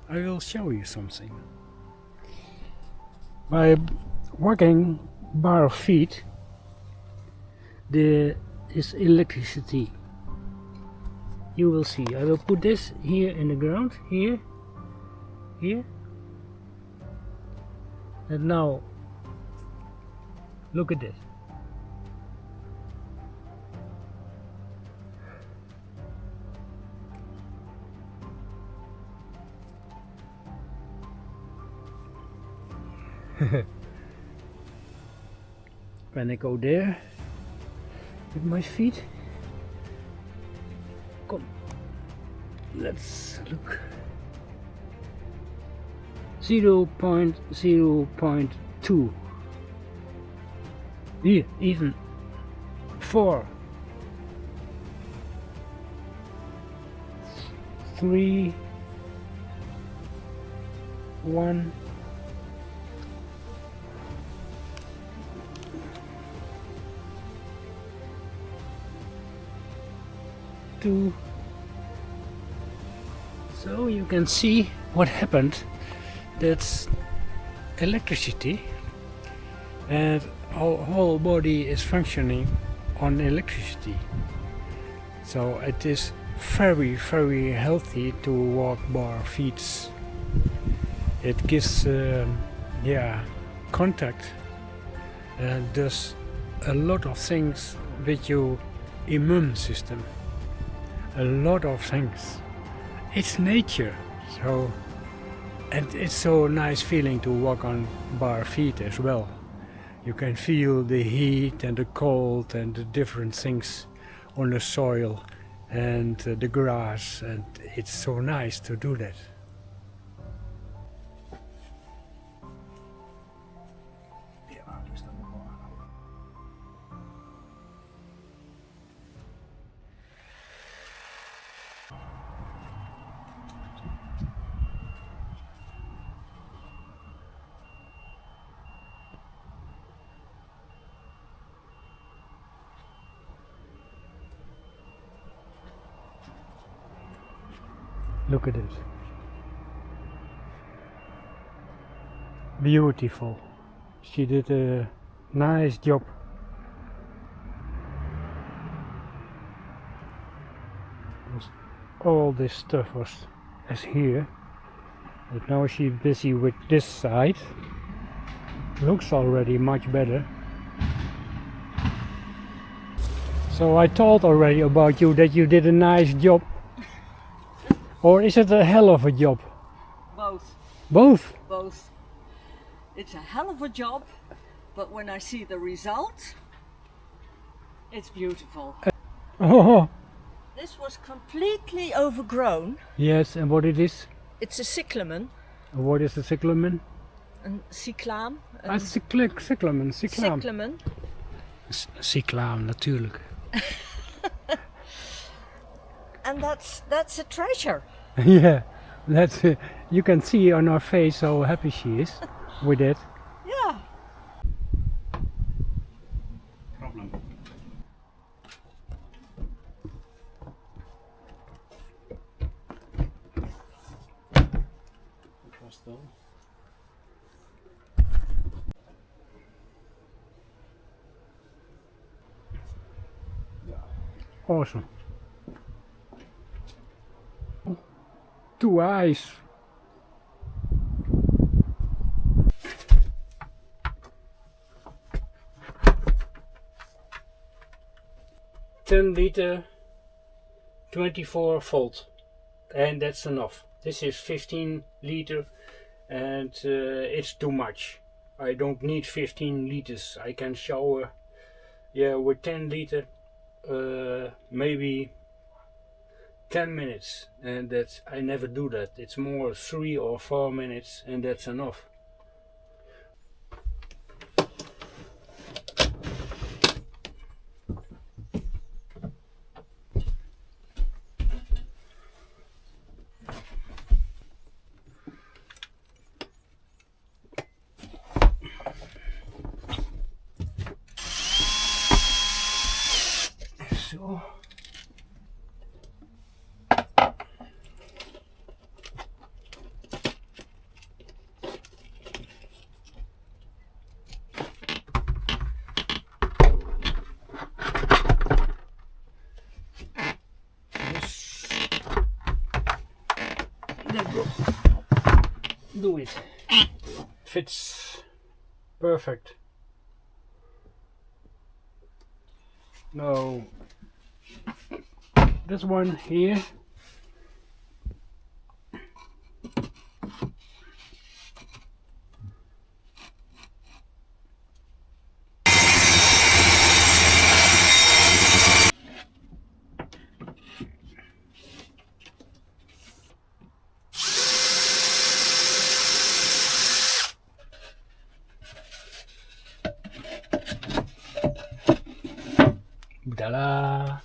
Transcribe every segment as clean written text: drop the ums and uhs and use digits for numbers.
I will show you something. By walking bare feet, there is electricity. You will see. I will put this here in the ground, here, and now look at this. When I go there with my feet, come, let's look. 0.0.2. Here, even 4, 3, 1. So you can see what happened. That's electricity, and our whole body is functioning on electricity. So it is very, very healthy to walk bare feet. It gives contact and does a lot of things with your immune system. A lot of things. It's nature, so, and it's so nice feeling to walk on bare feet as well. You can feel the heat and the cold and the different things on the soil and the grass, and it's so nice to do that. Look at it. Beautiful. She did a nice job. All this stuff was as here. But now she's busy with this side. Looks already much better. So I told already about you that you did a nice job. Or is it a hell of a job? Both. Both? Both. It's a hell of a job, but when I see the result, it's beautiful. Oh. This was completely overgrown. Yes, and what it is? It's a cyclamen. What is the cyclamen? Een cyclaam. Cyclamen. Cyclamen. Cyclaam, natuurlijk. And that's a treasure. Yeah, that's you can see on her face how happy she is with it. Yeah. Problem. Awesome. 2 eyes. (10 liter, 24 volt, and that's enough. This is 15 liter, and it's too much. I don't need 15 liters. I can shower, with 10 liter, maybe 10 minutes, and that's, I never do that. It's more 3 or 4 minutes, and that's enough. So. do it. Fits perfect. Now this one here, ta-da!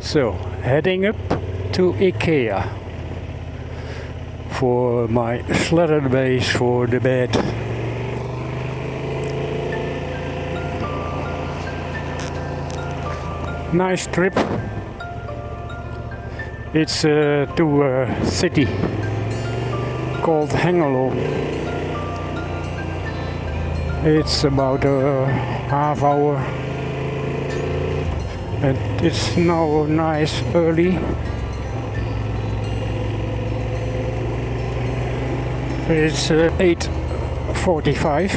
So, heading up to IKEA for my sledder base for the bed. Nice trip. It's to a city called Hengelo. It's about a half hour, and it's now nice early. It's 8:45.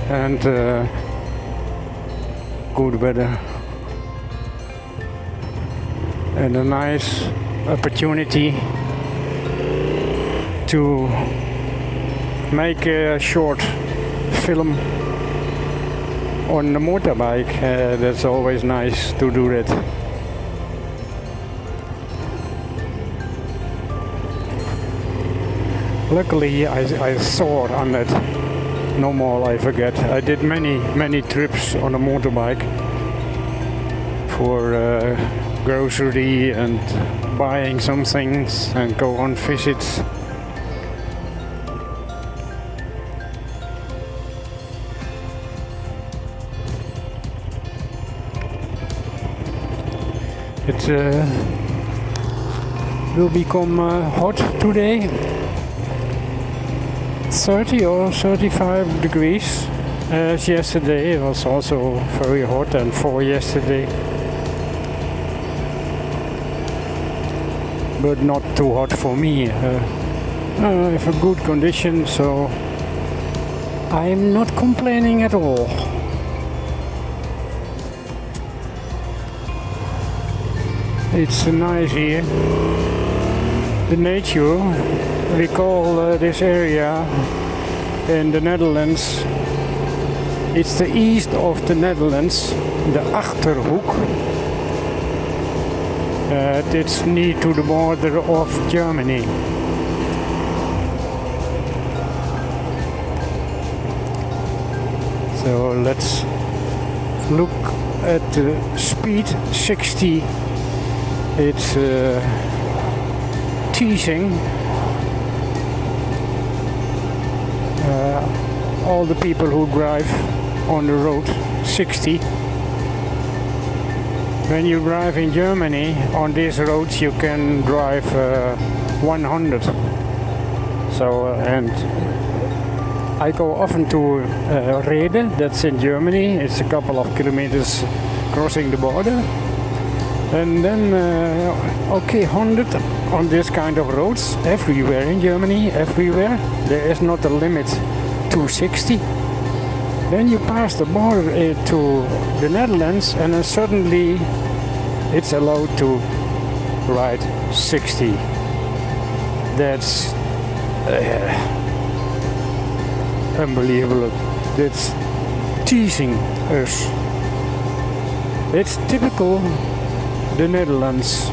And good weather. And a nice opportunity to make a short film on the motorbike. That's always nice to do that. Luckily I soared on it. Normal, I forget. I did many trips on a motorbike for grocery and buying some things and go on visits. It will become hot today, 30 or 35 degrees, as yesterday. It was also very hot, and for yesterday. But not too hot for me. I have a good condition, so I'm not complaining at all. It's nice here. The nature, we call this area in the Netherlands, it's the east of the Netherlands, the Achterhoek. It's near to the border of Germany. So let's look at the speed 60. It's teasing all the people who drive on the road 60. When you drive in Germany on these roads, you can drive 100. So and I go often to Rede, that's in Germany. It's a couple of kilometers crossing the border. And then, 100 on this kind of roads, everywhere in Germany, everywhere. There is not a limit to 60. Then you pass the border to the Netherlands, and then suddenly it's allowed to ride 60. That's unbelievable. That's teasing us. It's typical the Netherlands.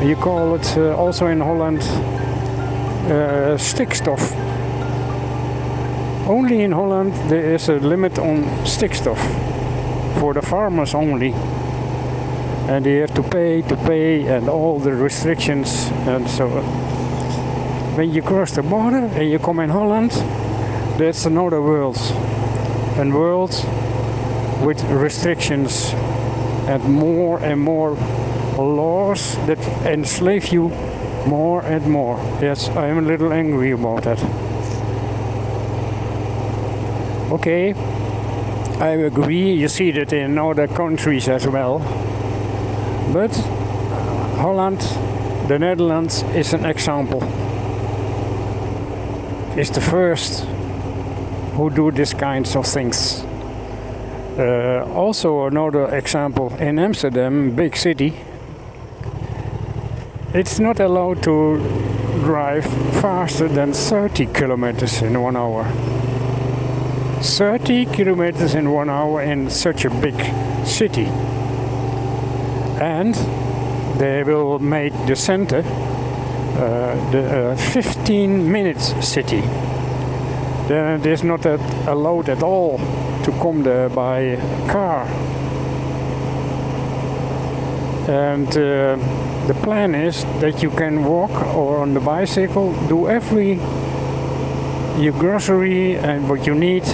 You call it also in Holland stikstof. Only in Holland there is a limit on stikstof for the farmers only, and they have to pay and all the restrictions. And so when you cross the border and you come in Holland, that's another world, and world with restrictions and more laws that enslave you More and more. Yes, I am a little angry about that. Okay, I agree, you see that in other countries as well. But Holland, the Netherlands, is an example. It's the first who do these kinds of things. Also another example, in Amsterdam, big city, it's not allowed to drive faster than 30 kilometers in 1 hour. 30 kilometers in 1 hour in such a big city. And they will make the center the 15 minutes city. Then it is not allowed at all to come there by car. And the plan is that you can walk or on the bicycle, do your grocery and what you need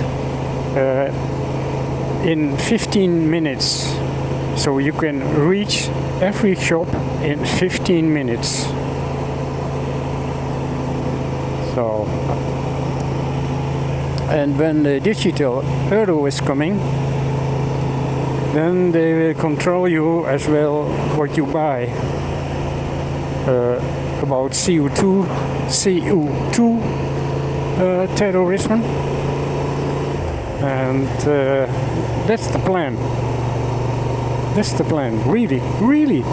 in 15 minutes. So you can reach every shop in 15 minutes. So, and when the digital euro is coming, then they will control you as well what you buy about CO2 terrorism, and that's the plan. That's the plan, really, really.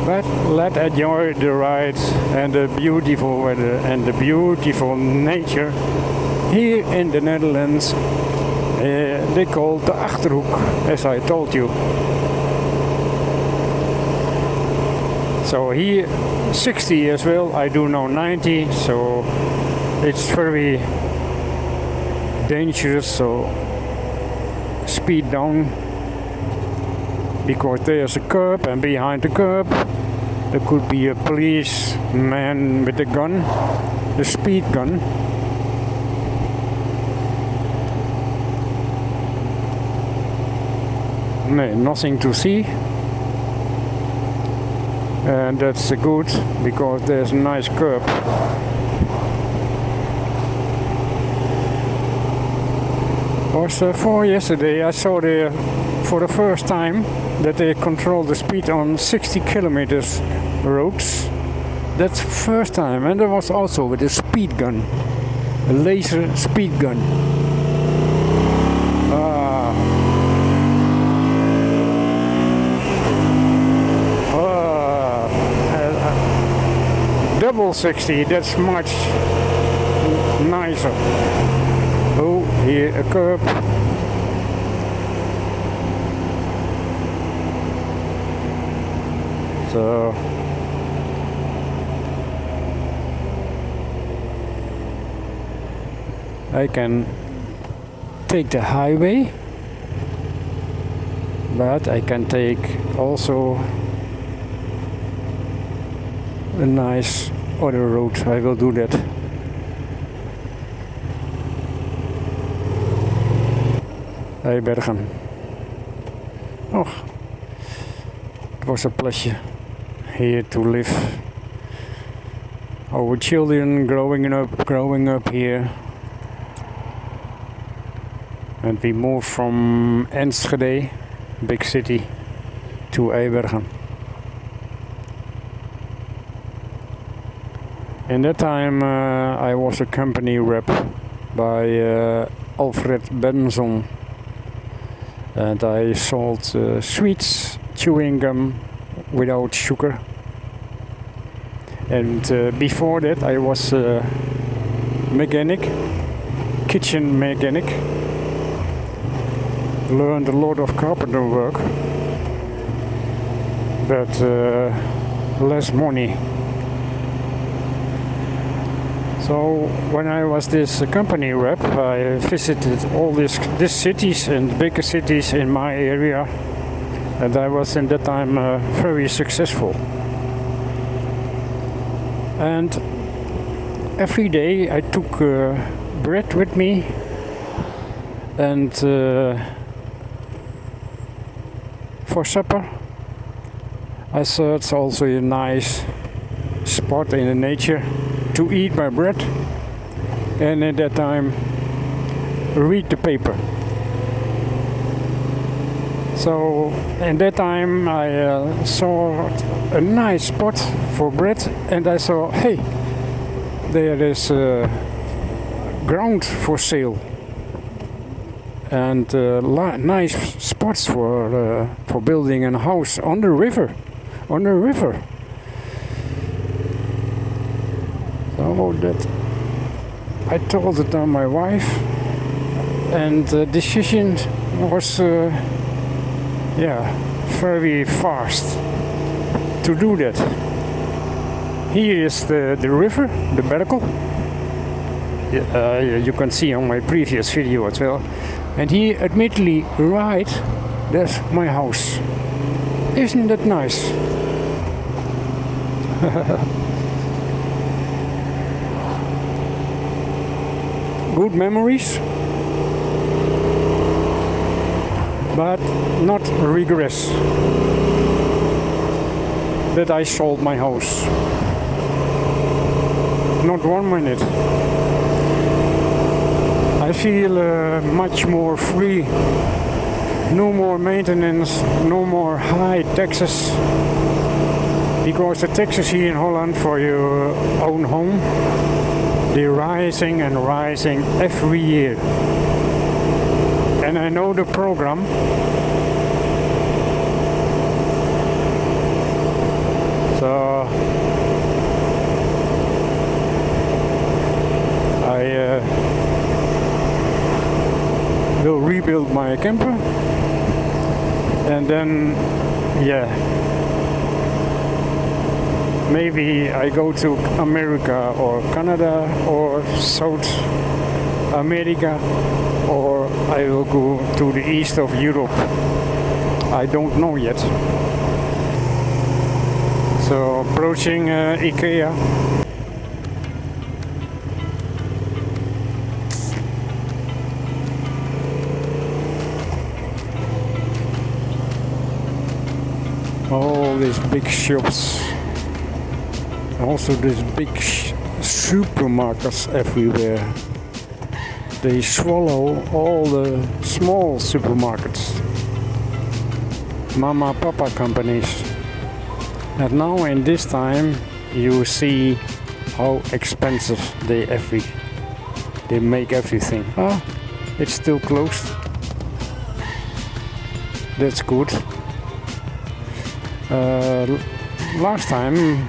But let's enjoy the ride and the beautiful weather and the beautiful nature. Here in the Netherlands, they call the Achterhoek, as I told you. So here 60 as well, I do now 90, so it's very dangerous, so speed down, because there's a curb, and behind the curb there could be a policeman with a gun, the speed gun. No, nothing to see, and that's good because there's a nice curb. Was for yesterday I saw for the first time that they control the speed on 60 kilometers roads. That's the first time, and there was also with a speed gun, a laser speed gun. Double 60, that's much nicer. Oh, here a curb. So I can take the highway, but I can take also a nice other road. I will do that. Eibergen. Oh, it was a pleasure here to live. Our children growing up here, and we moved from Enschede, big city, to Eibergen. In that time I was a company rep by Alfred Benson, and I sold sweets, chewing gum without sugar. And before that I was a mechanic, kitchen mechanic. Learned a lot of carpenter work, but less money. So when I was this company rep, I visited all these cities and bigger cities in my area, and I was in that time very successful. And every day I took bread with me, and for supper I searched also a nice spot in the nature to eat my bread, and at that time read the paper. So at that time I saw a nice spot for bread, and I saw, hey, there is ground for sale and nice spots for building a house on the river. So that I told it to my wife, and the decision was very fast to do that. Here is the river, the Berkel. You can see on my previous video as well. And here, admittedly, right, there's my house. Isn't that nice? Good memories, but not regrets that I sold my house. Not 1 minute. I feel much more free. No more maintenance, no more high taxes. Because the taxes here in Holland for your own home, they're rising and rising every year. And I know the program. So I will rebuild my camper, and then maybe I go to America or Canada or South America, or I will go to the east of Europe. I don't know yet. So approaching IKEA. All these big shops, also these big supermarkets everywhere. They swallow all the small supermarkets, mama papa companies. And now in this time you see how expensive they make everything. Ah, it's still closed. That's good. Last time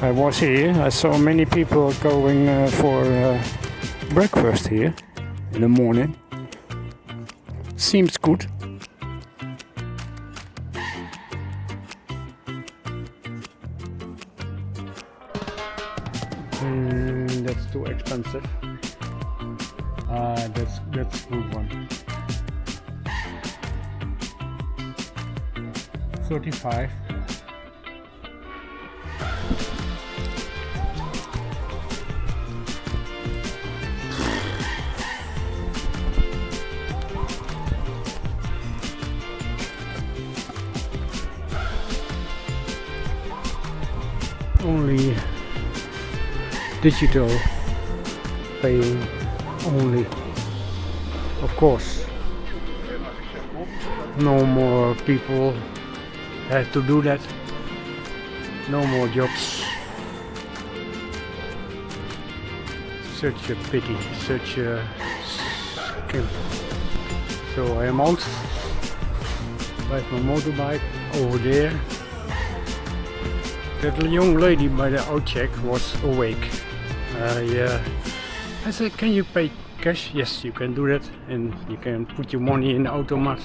I was here, I saw many people going for breakfast here in the morning. Seems good. That's too expensive. That's a good one. 35. Only digital paying only, of course. No more people have to do that. No more jobs. Such a pity, such a skimp. So I am out with my motorbike over there. That young lady by the outcheck was awake. I said, can you pay cash? Yes, you can do that, and you can put your money in the automat.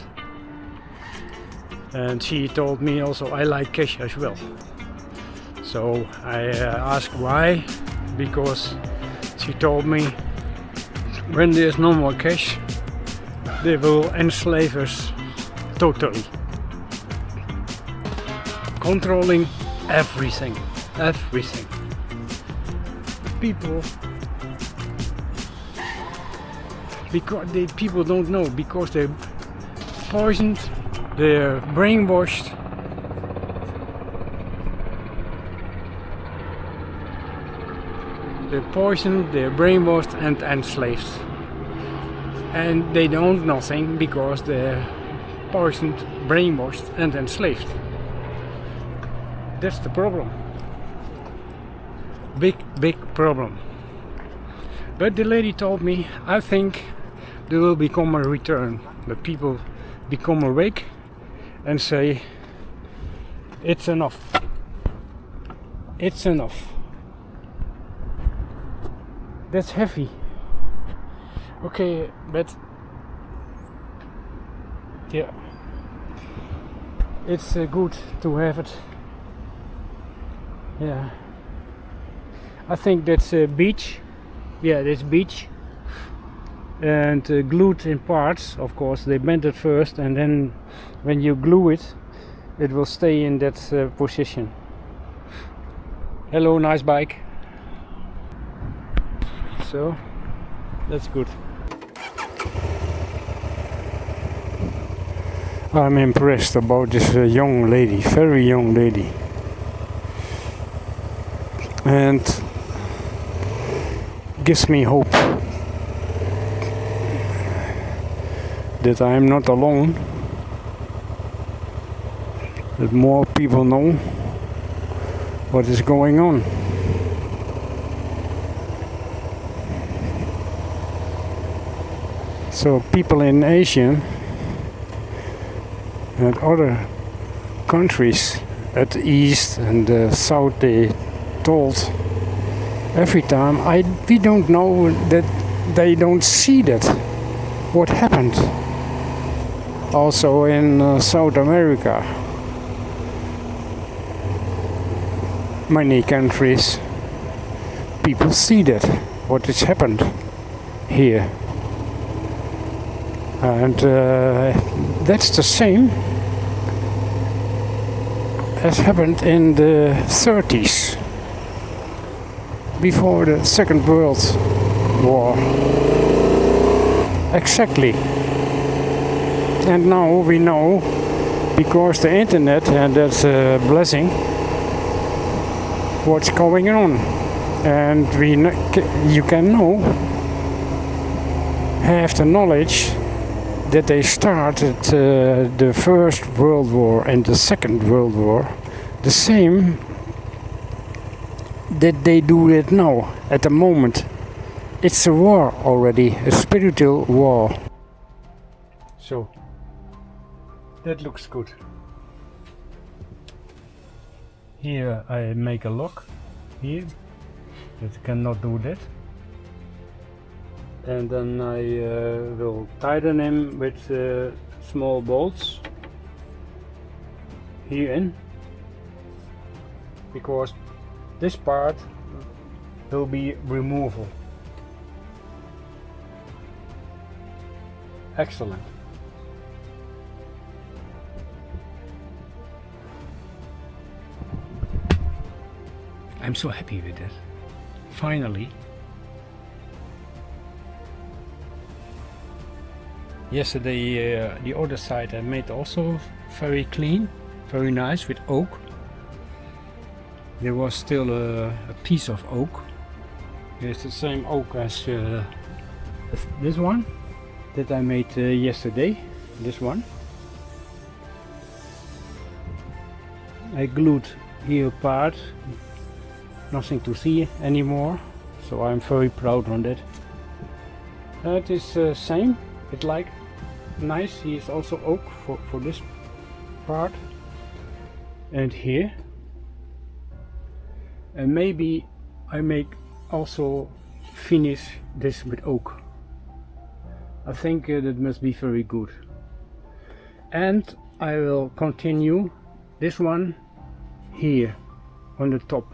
And she told me also I like cash as well. So I asked why, because she told me when there's no more cash, they will enslave us totally. Controlling everything. People, because people don't know, because they're poisoned, they're brainwashed, they're poisoned, they're brainwashed and enslaved. And they don't nothing because they're poisoned, brainwashed and enslaved. That's the problem. Big problem. But the lady told me, I think there will become a return. The people become awake and say, it's enough. It's enough. That's heavy. Okay, but yeah, it's good to have it. Yeah, I think that's beach. Yeah, that's beach. And glued in parts, of course. They bend it first, and then when you glue it, it will stay in that position. Hello, nice bike. So that's good. I'm impressed about this young lady, very young lady, and gives me hope that I'm not alone, that more people know what is going on. So people in Asia and other countries at the east and the south, they told every time, we don't know that they don't see that what happened. Also in South America, many countries, people see that what has happened here. And that's the same as happened in the 30s, before the Second World War. Exactly. And now we know, because the internet, and that's a blessing, what's going on. And you can know, have the knowledge that they started the First World War and the Second World War the same that they do it now, at the moment. It's a war already, a spiritual war. So, that looks good. Here I make a lock, here, it cannot do that. And then I will tighten him with small bolts here in, because this part will be removable. Excellent. I'm so happy with that. Finally. Yesterday the other side I made also very clean, very nice with oak. There was still a piece of oak. It's the same oak as this one that I made yesterday. This one. I glued here apart. Nothing to see anymore. So I'm very proud on that. It is same. It's like nice. He is also oak for this part. And here. And maybe I make also finish this with oak. I think that must be very good. And I will continue this one here on the top.